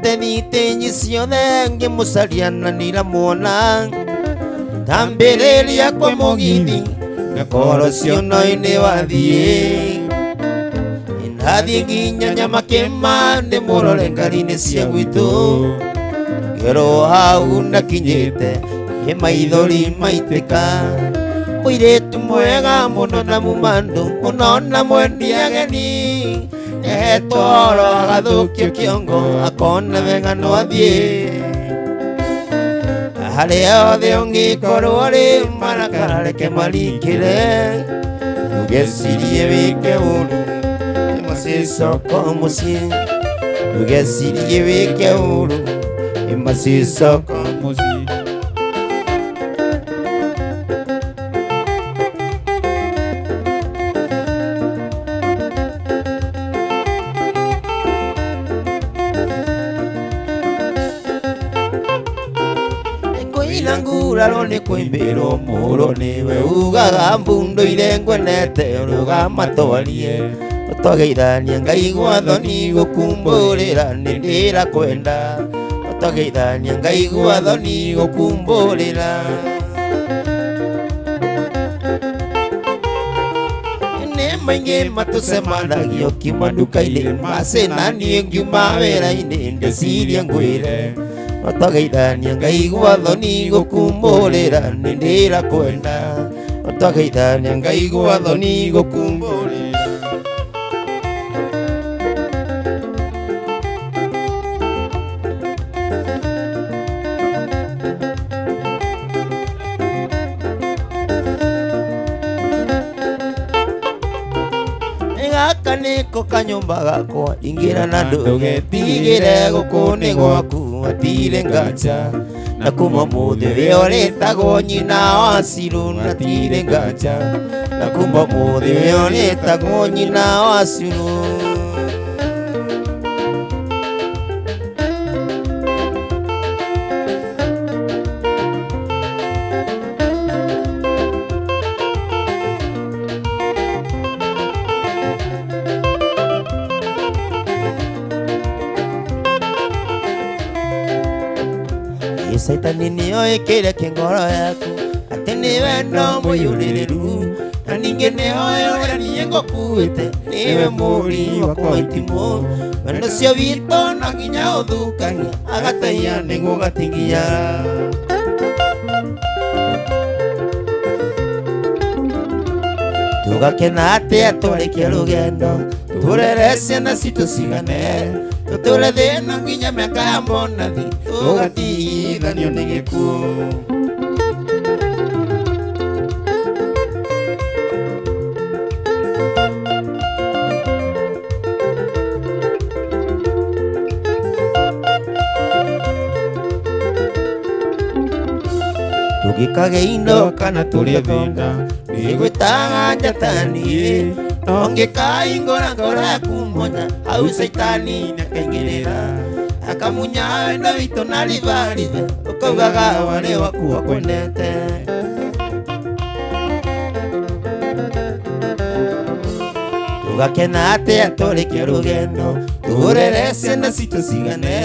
Nĩnyendete thitenyi ciothe ngĩmũcaria na ndiramwona, tambĩrĩria kwa mũgithi ngakoro ciono-inĩ wathiĩ, ndathiĩ nginya Nyamakĩma ndĩmũrore ngari-inĩ cia gwitũ, ngero hau nakinyĩte maithori maitĩka, mũirĩtu mwega mũno na mũmandu mũno na mwendia ageni, etoro agathũkia kĩongo akona wega no athiĩ, harĩa othe ũngĩkorwo rĩ marakara reke marikĩre, ndũgecirie wĩke ũru ĩmacicoko mũciĩ, ndũgecirie wĩke ũru ĩmacicoko mũciĩ. Nguraro nĩ kwĩmbĩrwo mũrũ nĩwe ugaga mbundo irengwenete rũgamatwarie, ũtogeithania Ngai gwa thoni gũkumbũrĩra nĩ ndĩrakwenda, ũtogeithania Ngai gwa thoni gũkumbũrĩra. Nĩ maingĩ matũcemanagio kiuma nduka-inĩ macĩna niĩ ngiuma wĩra-inĩ ndĩcirie ngwĩre, ũtogeithania Ngai gwa thoni gũkumbũrĩra nĩ ndĩrakwenda, ũtogeithania Ngai gwa thoni gũkumbũrĩra. Gaka nĩko kanyũmba gakwa ingĩra na ndũgetigĩre, gũkũ nĩ gwaku hatirĩ nganja, na kuma mũthĩ we ũrĩtagwo nyina wa Ciru hatirĩ nganja, na kuma mũthĩ we ũrĩtagwo nyina wa Ciru. Saitani nĩoĩ kĩrĩa kĩ ngoro yaku, atĩ nĩwe no mũiyũrĩrĩru, na ningĩ nĩoĩ ũrĩa niĩ ngũkuĩte, nĩwe mũri wakwa itimũ, wendo ũcio witũ no nginya ũthukania, agatahia nĩguo gatigia. Tũgakena atĩa tũrĩkia rũgendo, tũrere ciana citũ cigane, tũtũre thĩna nginya mĩaka ya mbonathi, tũgatithanio nĩ gĩkuũ. Tũgĩkage indo kana tũrĩ thĩna, nĩgwĩtaga njatani, ongĩkaingũra ngoro yaku monya, hau Saitani nĩakaingĩrĩra, akamunya wendo witũ na ribaribe, ũkaugaga warĩ waku wakwendete. Tũgakena atĩa tũrĩkia rũgendo, tũrere ciana citũ cigane,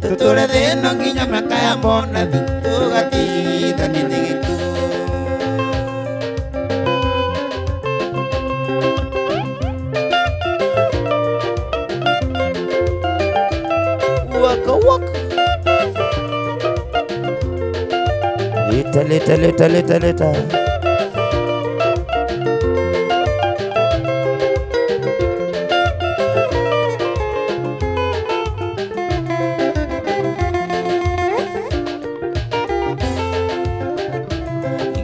tũtũre thĩna nginya mĩaka ya mbonathi, tũgatithania nĩ gĩkuũ. Waka waka. Leta.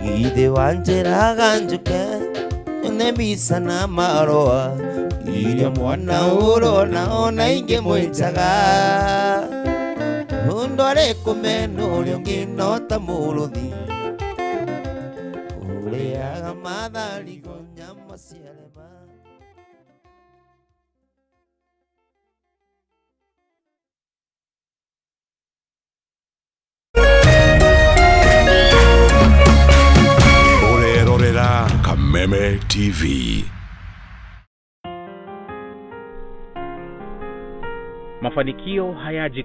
Gide wanjera ganjuke, nebisa na maroa, iria mwana urona ona inge mwenjaga. Ndware kũmena ũrĩa ũngĩnota mũrũthi, ũrĩaga matharigo nyama ciarema. Ũrerorera Kameme TV. Mafanikio hayaji